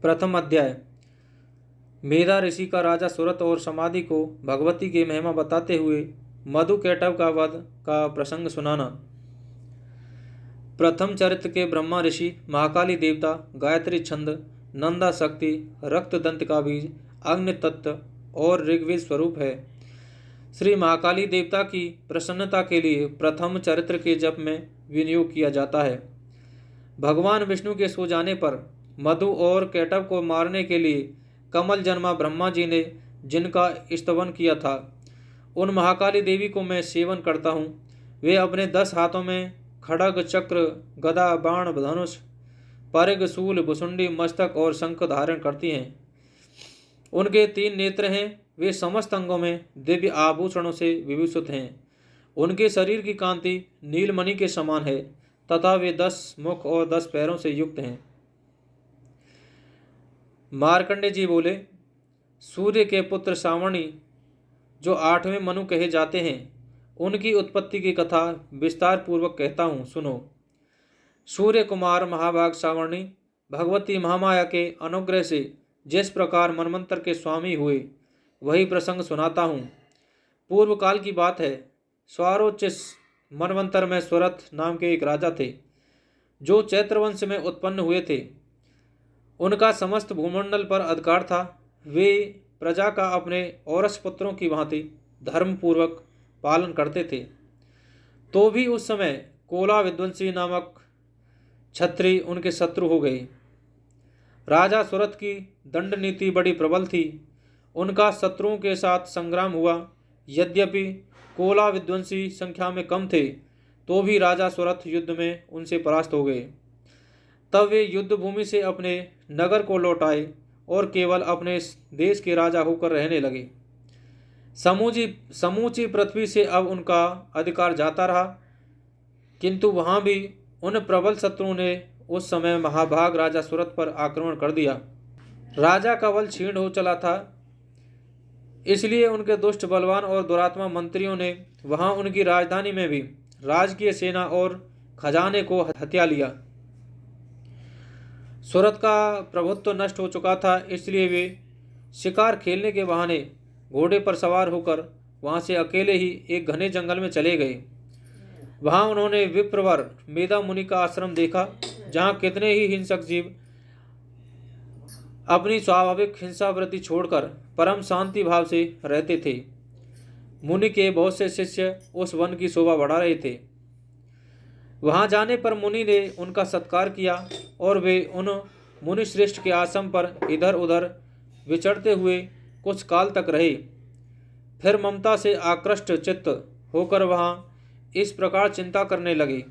प्रथम अध्याय। मेधा ऋषि का राजा सुरत और समाधि को भगवती की महिमा बताते हुए मधु कैटव का वध का प्रसंग सुनाना। प्रथम चरित्र के ब्रह्मा ऋषि, महाकाली देवता, गायत्री छंद, नंदा शक्ति, रक्त दंत का बीज, अग्नि तत्व और ऋग्वेद स्वरूप है। श्री महाकाली देवता की प्रसन्नता के लिए प्रथम चरित्र के जप में विनियोग किया जाता है। भगवान विष्णु के सो जाने पर मधु और कैटव को मारने के लिए कमल जन्मा ब्रह्मा जी ने जिनका स्तवन किया था, उन महाकाली देवी को मैं सेवन करता हूँ। वे अपने 10 हाथों में खड़ग, चक्र, गदा, बाण, धनुष, परिग, शूल, भुसुंडी, मस्तक और शंख धारण करती हैं। उनके 3 नेत्र हैं। वे समस्त अंगों में दिव्य आभूषणों से विभूषित हैं। उनके शरीर की कांति नीलमणि के समान है तथा वे 10 मुख और 10 पैरों से युक्त हैं। मार्कंडे जी बोले, सूर्य के पुत्र सावणी जो 8वें मनु कहे जाते हैं, उनकी उत्पत्ति की कथा विस्तार पूर्वक कहता हूँ, सुनो। सूर्य कुमार महाभाग सावणी भगवती महामाया के अनुग्रह से जिस प्रकार मनमंत्र के स्वामी हुए, वही प्रसंग सुनाता हूँ। पूर्व काल की बात है। स्वारोचिस मनवंतर में स्वरथ नाम के एक राजा थे, जो चैत्रवंश में उत्पन्न हुए थे। उनका समस्त भूमंडल पर अधिकार था। वे प्रजा का अपने औरस पुत्रों की भांति धर्मपूर्वक पालन करते थे। तो भी उस समय कोला विध्वंसी नामक छत्री उनके शत्रु हो गए। राजा सुरथ की दंड नीति बड़ी प्रबल थी। उनका शत्रुओं के साथ संग्राम हुआ। यद्यपि कोला विध्वंसी संख्या में कम थे, तो भी राजा सुरथ युद्ध में उनसे परास्त हो गए। तब वे युद्ध भूमि से अपने नगर को लौट आए और केवल अपने देश के राजा होकर रहने लगे। समूची पृथ्वी से अब उनका अधिकार जाता रहा, किंतु वहां भी उन प्रबल शत्रुओं ने उस समय महाभाग राजा सुरथ पर आक्रमण कर दिया। राजा का बल क्षीण हो चला था, इसलिए उनके दुष्ट, बलवान और दुरात्मा मंत्रियों ने वहां उनकी राजधानी में भी राजकीय सेना और खजाने को हत्या लिया। सुरत का प्रभुत्व नष्ट हो चुका था, इसलिए वे शिकार खेलने के बहाने घोड़े पर सवार होकर वहां से अकेले ही एक घने जंगल में चले गए। वहां उन्होंने विप्रवर मेधा मुनि का आश्रम देखा, जहां कितने ही हिंसक जीव अपनी स्वाभाविक हिंसावृत्ति छोड़कर परम शांति भाव से रहते थे। मुनि के बहुत से शिष्य उस वन की शोभा बढ़ा रहे थे। वहां जाने पर मुनि ने उनका सत्कार किया और वे उन मुनि श्रेष्ठ के आश्रम पर इधर उधर विचरते हुए कुछ काल तक रहे। फिर ममता से आकृष्ट चित्त होकर वहां इस प्रकार चिंता करने लगे।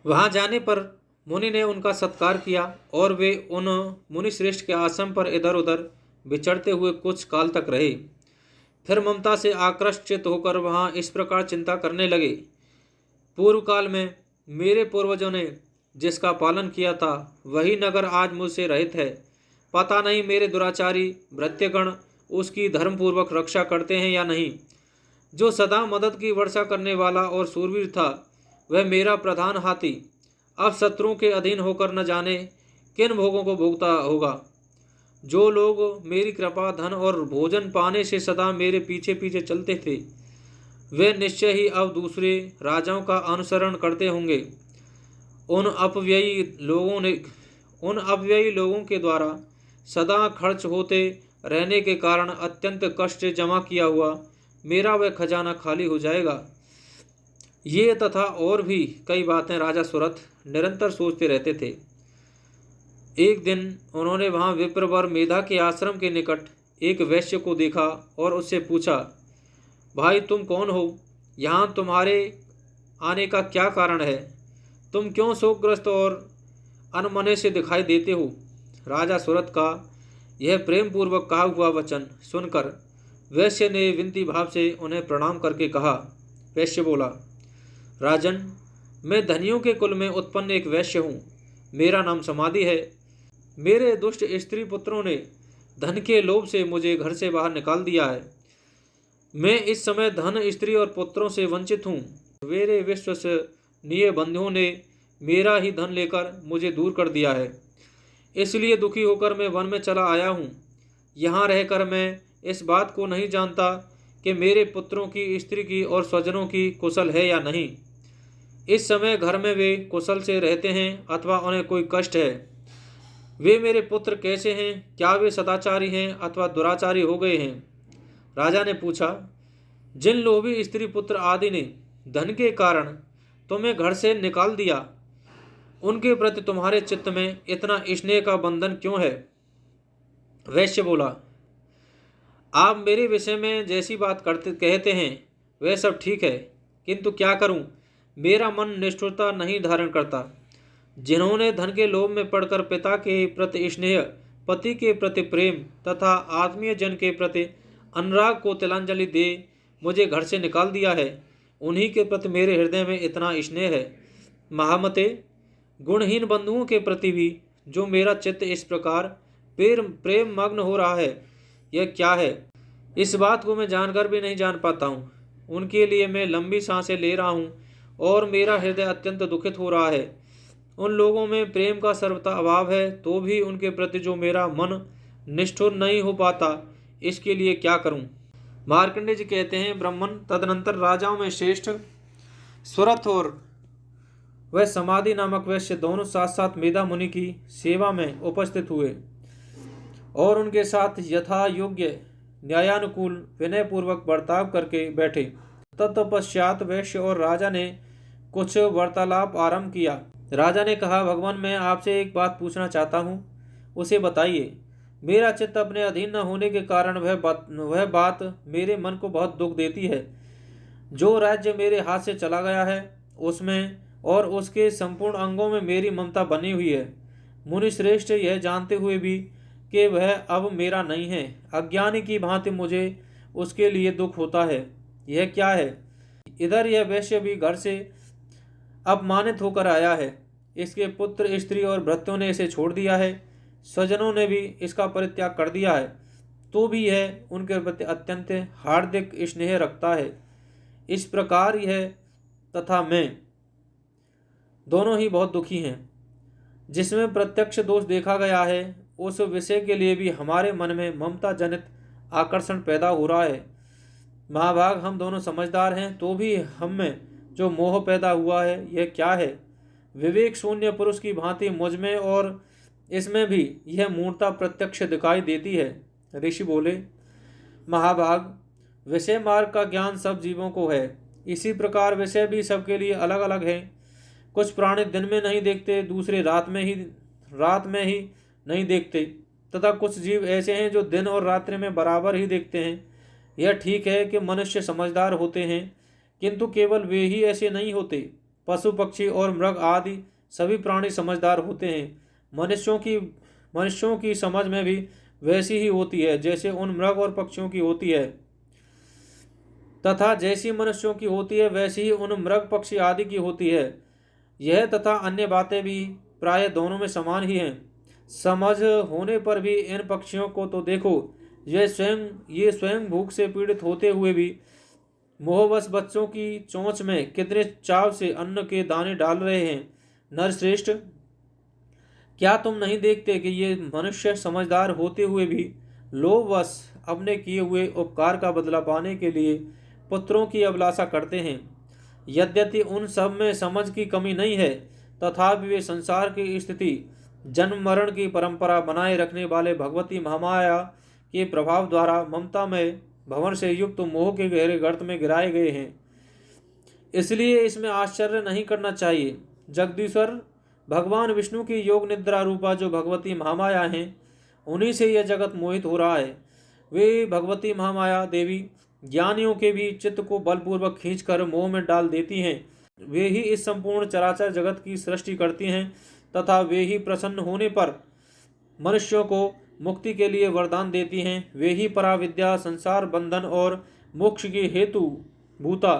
वहां जाने पर मुनि ने उनका सत्कार किया और वे उन मुनि श्रेष्ठ के आश्रम पर इधर उधर विचरते हुए कुछ काल तक रहे। फिर ममता से आकृष्ट चित्त होकर वहां इस प्रकार चिंता करने लगे, पूर्व काल में मेरे पूर्वजों ने जिसका पालन किया था, वही नगर आज मुझसे रहित है। पता नहीं मेरे दुराचारी भृत्यगण उसकी धर्मपूर्वक रक्षा करते हैं या नहीं। जो सदा मदद की वर्षा करने वाला और सूरवीर था, वह मेरा प्रधान हाथी अब शत्रुओं के अधीन होकर न जाने किन भोगों को भोगता होगा। जो लोग मेरी कृपा, धन और भोजन पाने से सदा मेरे पीछे पीछे चलते थे, वे निश्चय ही अब दूसरे राजाओं का अनुसरण करते होंगे। उन अपव्ययी लोगों के द्वारा सदा खर्च होते रहने के कारण अत्यंत कष्ट से जमा किया हुआ मेरा वह खजाना खाली हो जाएगा। ये तथा और भी कई बातें राजा सुरथ निरंतर सोचते रहते थे। एक दिन उन्होंने वहां विप्रवर मेधा के आश्रम के निकट एक वैश्य को देखा और उससे पूछा, भाई तुम कौन हो? यहाँ तुम्हारे आने का क्या कारण है? तुम क्यों शोकग्रस्त और अनमने से दिखाई देते हो? राजा सुरथ का यह प्रेम पूर्वक कहा हुआ वचन सुनकर वैश्य ने विनती भाव से उन्हें प्रणाम करके कहा। वैश्य बोला, राजन, मैं धनियों के कुल में उत्पन्न एक वैश्य हूँ। मेरा नाम समाधि है। मेरे दुष्ट स्त्री पुत्रों ने धन के लोभ से मुझे घर से बाहर निकाल दिया है। मैं इस समय धन, स्त्री और पुत्रों से वंचित हूँ। मेरे विश्वसनीय बंधुओं ने मेरा ही धन लेकर मुझे दूर कर दिया है। इसलिए दुखी होकर मैं वन में चला आया हूँ। यहाँ रहकर मैं इस बात को नहीं जानता कि मेरे पुत्रों की, स्त्री की और स्वजनों की कुशल है या नहीं। इस समय घर में वे कुशल से रहते हैं अथवा उन्हें कोई कष्ट है। वे मेरे पुत्र कैसे हैं? क्या वे सदाचारी हैं अथवा दुराचारी हो गए हैं? राजा ने पूछा। जिन लोभी स्त्री पुत्र आदि ने धन के कारण तुम्हें घर से निकाल दिया, उनके प्रति तुम्हारे चित्त में इतना स्नेह का बंधन क्यों है? वैश्य बोला, आप मेरे विषय में जैसी बात कहते हैं वह सब ठीक है, किंतु क्या करूं, मेरा मन निष्ठुरता नहीं धारण करता। जिन्होंने धन के लोभ में पड़कर पिता के प्रति स्नेह, पति के प्रति प्रेम तथा आत्मीय जन के प्रति अनुराग को तिलांजलि दे मुझे घर से निकाल दिया है, उन्हीं के प्रति मेरे हृदय में इतना स्नेह है। महामते, गुणहीन बंधुओं के प्रति भी जो मेरा चित्त इस प्रकार प्रेम मग्न हो रहा है, यह क्या है? इस बात को मैं जानकर भी नहीं जान पाता हूँ। उनके लिए मैं लंबी सांसें ले रहा हूँ और मेरा हृदय अत्यंत दुखित हो रहा है। उन लोगों में प्रेम का सर्वथा अभाव है, तो भी उनके प्रति जो मेरा मन निष्ठुर नहीं हो पाता, इसके लिए क्या करूं? मार्कंडेय जी कहते हैं, ब्राह्मण तदनंतर राजाओं में श्रेष्ठ सुरथ और वह समाधि नामक वैश्य दोनों साथ साथ मेधा मुनि की सेवा में उपस्थित हुए और उनके साथ यथा योग्य न्यायानुकूल विनयपूर्वक बर्ताव करके बैठे। तत्पश्चात वैश्य और राजा ने कुछ वार्तालाप आरंभ किया। राजा ने कहा, भगवान, मैं आपसे एक बात पूछना चाहता हूँ, उसे बताइए। मेरा चित्त अपने अधीन न होने के कारण वह बात मेरे मन को बहुत दुख देती है। जो राज्य मेरे हाथ से चला गया है उसमें और उसके संपूर्ण अंगों में मेरी ममता बनी हुई है। मुनि श्रेष्ठ, यह जानते हुए भी कि वह अब मेरा नहीं है, अज्ञानी की भांति मुझे उसके लिए दुख होता है। यह क्या है? इधर यह वैश्य भी घर से अपमानित होकर आया है। इसके पुत्र, स्त्री और भृत्यों ने इसे छोड़ दिया है। स्वजनों ने भी इसका परित्याग कर दिया है, तो भी यह उनके प्रति अत्यंत हार्दिक स्नेह रखता है। इस प्रकार यह तथा मैं दोनों ही बहुत दुखी हैं। जिसमें प्रत्यक्ष दोष देखा गया है, उस विषय के लिए भी हमारे मन में ममता जनित आकर्षण पैदा हो रहा है। महाभाग, हम दोनों समझदार हैं, तो भी हम में जो मोह पैदा हुआ है, यह क्या है? विवेक शून्य पुरुष की भांति मुझ में और इसमें भी यह मूर्ता प्रत्यक्ष दिखाई देती है। ऋषि बोले, महाभाग, विषय मार्ग का ज्ञान सब जीवों को है। इसी प्रकार विषय भी सबके लिए अलग अलग है। कुछ प्राणी दिन में नहीं देखते, दूसरे रात में ही नहीं देखते, तथा कुछ जीव ऐसे हैं जो दिन और रात्रि में बराबर ही देखते हैं। यह ठीक है कि मनुष्य समझदार होते हैं, किंतु केवल वे ही ऐसे नहीं होते। पशु, पक्षी और मृग आदि सभी प्राणी समझदार होते हैं। मनुष्यों की समझ में भी वैसी ही होती है जैसे उन मृग और पक्षियों की होती है, तथा जैसी मनुष्यों की होती है वैसी ही उन मृग, पक्षी आदि की होती है। यह तथा अन्य बातें भी प्राय दोनों में समान ही हैं। समझ होने पर भी इन पक्षियों को तो देखो, ये स्वयं भूख से पीड़ित होते हुए भी मोहवश बच्चों की चोंच में कितने चाव से अन्न के दाने डाल रहे हैं। नरश्रेष्ठ, क्या तुम नहीं देखते कि ये मनुष्य समझदार होते हुए भी लोभवश अपने किए हुए उपकार का बदला पाने के लिए पुत्रों की अभिलाषा करते हैं? यद्यपि उन सब में समझ की कमी नहीं है, तथापि वे संसार की स्थिति, जन्म मरण की परंपरा बनाए रखने वाले भगवती महामाया के प्रभाव द्वारा ममता में भवन से युक्त मोह के गहरे गर्त में गिराए गए हैं। इसलिए इसमें आश्चर्य नहीं करना चाहिए। जगदीश्वर भगवान विष्णु की योग निद्रा रूपा जो भगवती महामाया हैं, उन्हीं से यह जगत मोहित हो रहा है। वे भगवती महामाया देवी ज्ञानियों के भी चित्त को बलपूर्वक खींचकर मोह में डाल देती हैं। वे ही इस संपूर्ण चराचर जगत की सृष्टि करती हैं, तथा वे ही प्रसन्न होने पर मनुष्यों को मुक्ति के लिए वरदान देती हैं। वे ही पराविद्या, संसार बंधन और मोक्ष की हेतु भूता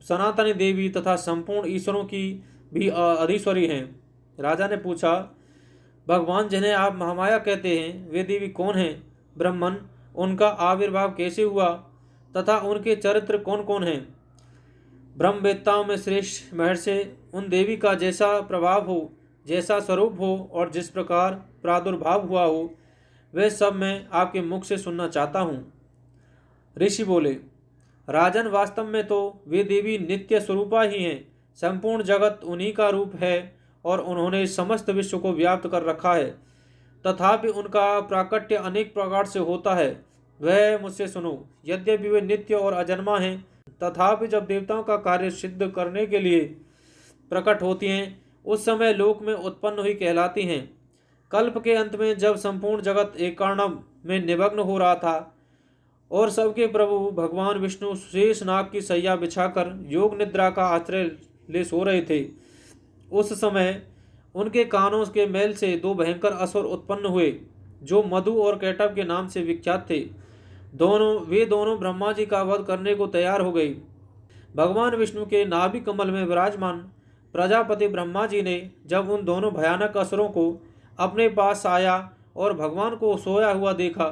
सनातनी देवी तथा संपूर्ण ईश्वरों की भी अधीश्वरी हैं। राजा ने पूछा, भगवान, जिन्हें आप महामाया कहते हैं, वे देवी कौन हैं? ब्राह्मण, उनका आविर्भाव कैसे हुआ तथा उनके चरित्र कौन कौन हैं? ब्रह्मवेत्ताओं में श्रेष्ठ महर्षि उन देवी का जैसा प्रभाव हो, जैसा स्वरूप हो और जिस प्रकार प्रादुर्भाव हुआ हो, वह सब मैं आपके मुख से सुनना चाहता हूँ। ऋषि बोले, राजन, वास्तव में तो वे देवी नित्य स्वरूपा ही हैं। संपूर्ण जगत उन्हीं का रूप है और उन्होंने समस्त विश्व को व्याप्त कर रखा है। तथापि उनका प्राकट्य अनेक प्रकार से होता है। वह मुझसे सुनो, यद्यपि वे नित्य और अजन्मा हैं, तथापि जब देवताओं का कार्य सिद्ध करने के लिए प्रकट होती हैं, उस समय लोक में उत्पन्न हुई कहलाती हैं। कल्प के अंत में जब संपूर्ण जगत एकार्णव में निमग्न हो रहा था और सबके प्रभु भगवान विष्णु शेष नाग की सैया बिछाकर योग निद्रा का आश्रय ले सो रहे थे, उस समय उनके कानों के मैल से दो भयंकर असुर उत्पन्न हुए, जो मधु और कैटभ के नाम से विख्यात थे। वे दोनों ब्रह्मा जी का वध करने को तैयार हो गई। भगवान विष्णु के नाभि कमल में विराजमान प्रजापति ब्रह्मा जी ने जब उन दोनों भयानक असुरों को अपने पास आया और भगवान को सोया हुआ देखा,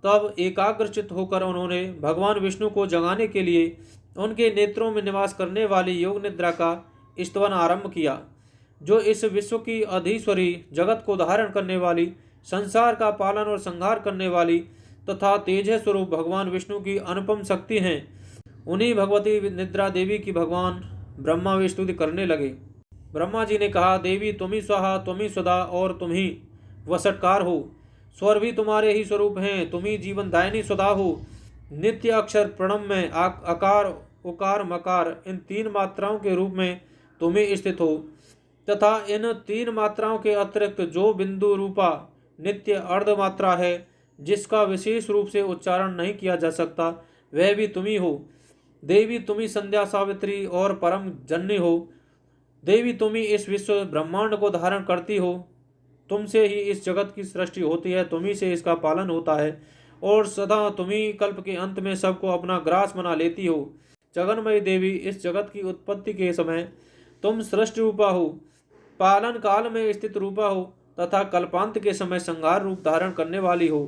तब एकाग्रचित होकर उन्होंने भगवान विष्णु को जगाने के लिए उनके नेत्रों में निवास करने वाली योग निद्रा का स्तवन आरंभ किया, जो इस विश्व की अधीश्वरी, जगत को धारण करने वाली, संसार का पालन और संहार करने वाली तथा तेजः स्वरूप भगवान विष्णु की अनुपम शक्ति हैं। उन्हीं भगवती निद्रा देवी की भगवान ब्रह्मा वे स्तुति करने लगे। ब्रह्मा जी ने कहा, देवी तुम ही स्वाहा, तुम ही सदा और तुम ही वसटकार हो। स्वर भी तुम्हारे ही स्वरूप हैं, तुम ही जीवन दायिनी सदा हो। नित्य अक्षर प्रणव में आकार, उकार, मकार इन तीन मात्राओं के रूप में तुम ही स्थित हो, तथा इन तीन मात्राओं के अतिरिक्त जो बिंदु रूपा नित्य अर्ध मात्रा है, जिसका विशेष रूप से उच्चारण नहीं किया जा सकता, वह भी तुम ही हो। देवी तुम ही संध्या, सावित्री और परम जननी हो। देवी तुम ही इस विश्व ब्रह्मांड को धारण करती हो। तुमसे ही इस जगत की सृष्टि होती है, तुम ही से इसका पालन होता है और सदा तुम ही कल्प के अंत में सबको अपना ग्रास बना लेती हो। जगन्मयी देवी, इस जगत की उत्पत्ति के समय तुम सृष्टि रूपा हो, पालन काल में स्थित रूपा हो तथा कल्पांत के समय संहार रूप धारण करने वाली हो।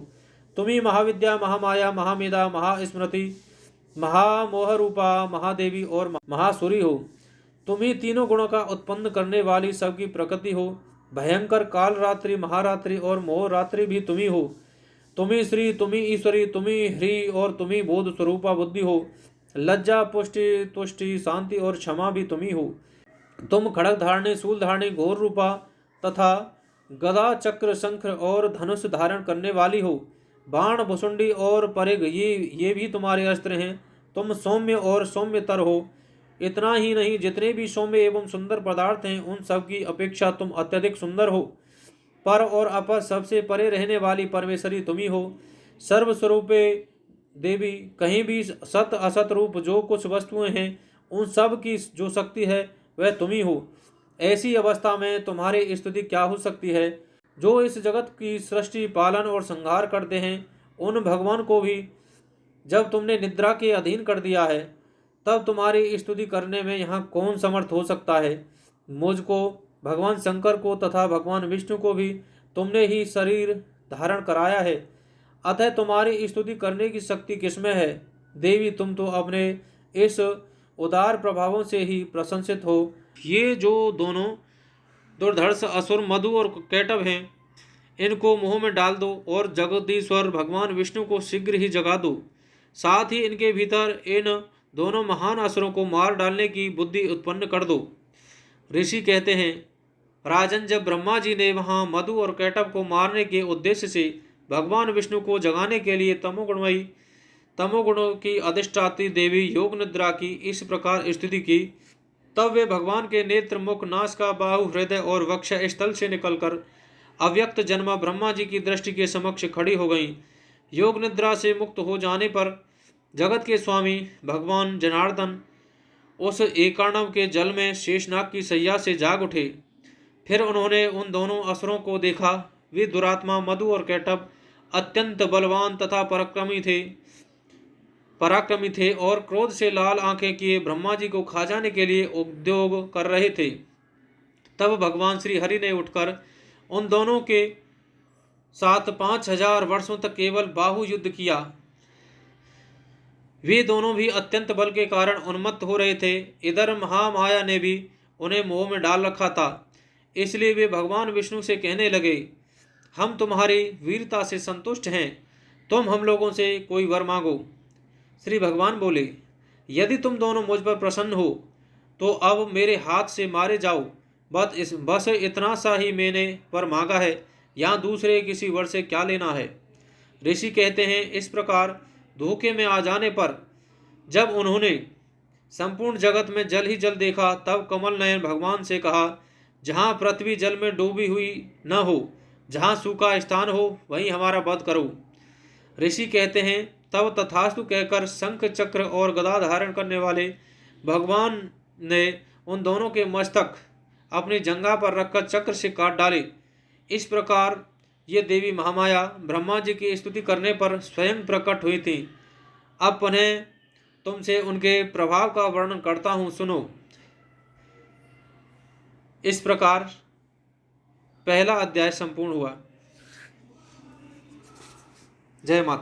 तुम ही महाविद्या, महामाया, महामेधा, महास्मृति, महामोह रूपा महादेवी और महासुरी हो। तुम ही तीनों गुणों का उत्पन्न करने वाली सबकी प्रकृति हो। भयंकर काल रात्रि, महारात्रि और मोह रात्रि भी तुम ही हो। तुम ही श्री, तुम ही ईश्वरी, तुम ही ह्री और तुम ही बोध स्वरूपा बुद्धि हो। लज्जा, पुष्टि, तुष्टि, शांति और क्षमा भी तुम ही हो। तुम खड़ग धारणी, शूल धारणी, घोर रूपा तथा गदा, चक्र, शंख और धनुष धारण करने वाली हो। बाण, भुसुंडी और परिघ ये भी तुम्हारे अस्त्र हैं। तुम सौम्य और सौम्यतर हो। इतना ही नहीं, जितने भी सौम्य एवं सुंदर पदार्थ हैं, उन सब की अपेक्षा तुम अत्यधिक सुंदर हो। पर और अपर सबसे परे रहने वाली परमेश्वरी तुम ही हो। सर्वस्वरूपे देवी, कहीं भी सत असत रूप जो कुछ वस्तुएं हैं, उन सब की जो शक्ति है वह तुम ही हो। ऐसी अवस्था में तुम्हारी स्तुति क्या हो सकती है? जो इस जगत की सृष्टि, पालन और संहार करते हैं, उन भगवान को भी जब तुमने निद्रा के अधीन कर दिया है, तब तुम्हारी स्तुति करने में यहाँ कौन समर्थ हो सकता है? मुझको, भगवान शंकर को तथा भगवान विष्णु को भी तुमने ही शरीर धारण कराया है, अतः तुम्हारी स्तुति करने की शक्ति किसमें है? देवी, तुम तो अपने इस उदार प्रभावों से ही प्रशंसित हो। ये जो दोनों दुर्धर्ष असुर मधु और कैटभ हैं, इनको मुंह में डाल दो और जगदीश्वर भगवान विष्णु को शीघ्र ही जगा दो। साथ ही इनके भीतर इन दोनों महान असुरों को मार डालने की बुद्धि उत्पन्न कर दो। ऋषि कहते हैं, राजन, जब ब्रह्मा जी ने वहाँ मधु और कैटभ को मारने के उद्देश्य से भगवान विष्णु को जगाने के लिए तमोगुणों की अधिष्ठात्री देवी योग निद्रा की इस प्रकार स्थिति की, तब वे भगवान के नेत्र, मुख, नासिका, बाहु, हृदय और वक्ष स्थल से निकलकर अव्यक्त जन्मा ब्रह्मा जी की दृष्टि के समक्ष खड़ी हो गईं। योग निद्रा से मुक्त हो जाने पर जगत के स्वामी भगवान जनार्दन उस एकार्णव के जल में शेषनाग की सैया से जाग उठे। फिर उन्होंने उन दोनों असुरों को देखा। वे दुरात्मा मधु और कैटभ अत्यंत बलवान तथा पराक्रमी थे और क्रोध से लाल आंखें किए ब्रह्मा जी को खा जाने के लिए उद्योग कर रहे थे। तब भगवान श्री हरि ने उठकर उन दोनों के साथ 5000 वर्षों तक केवल बाहु युद्ध किया। वे दोनों भी अत्यंत बल के कारण उन्मत्त हो रहे थे। इधर महामाया ने भी उन्हें मोह में डाल रखा था, इसलिए वे भगवान विष्णु से कहने लगे, हम तुम्हारी वीरता से संतुष्ट हैं, तुम हम लोगों से कोई वर मांगो। श्री भगवान बोले, यदि तुम दोनों मुझ पर प्रसन्न हो तो अब मेरे हाथ से मारे जाओ। बस इतना सा ही मैंने वर मांगा है, यहाँ दूसरे किसी वर से क्या लेना है। ऋषि कहते हैं, इस प्रकार धोखे में आ जाने पर जब उन्होंने संपूर्ण जगत में जल ही जल देखा, तब कमल नयन भगवान से कहा, जहाँ पृथ्वी जल में डूबी हुई न हो, जहाँ सूखा स्थान हो, वहीं हमारा वध करो। ऋषि कहते हैं, तब तथास्तु कहकर शंख चक्र और गदा धारण करने वाले भगवान ने उन दोनों के मस्तक अपनी जंघा पर रखकर चक्र से काट डाले। इस प्रकार ये देवी महामाया ब्रह्मा जी की स्तुति करने पर स्वयं प्रकट हुई थी। अब पुनः तुमसे उनके प्रभाव का वर्णन करता हूँ, सुनो। इस प्रकार पहला अध्याय संपूर्ण हुआ। जय माता।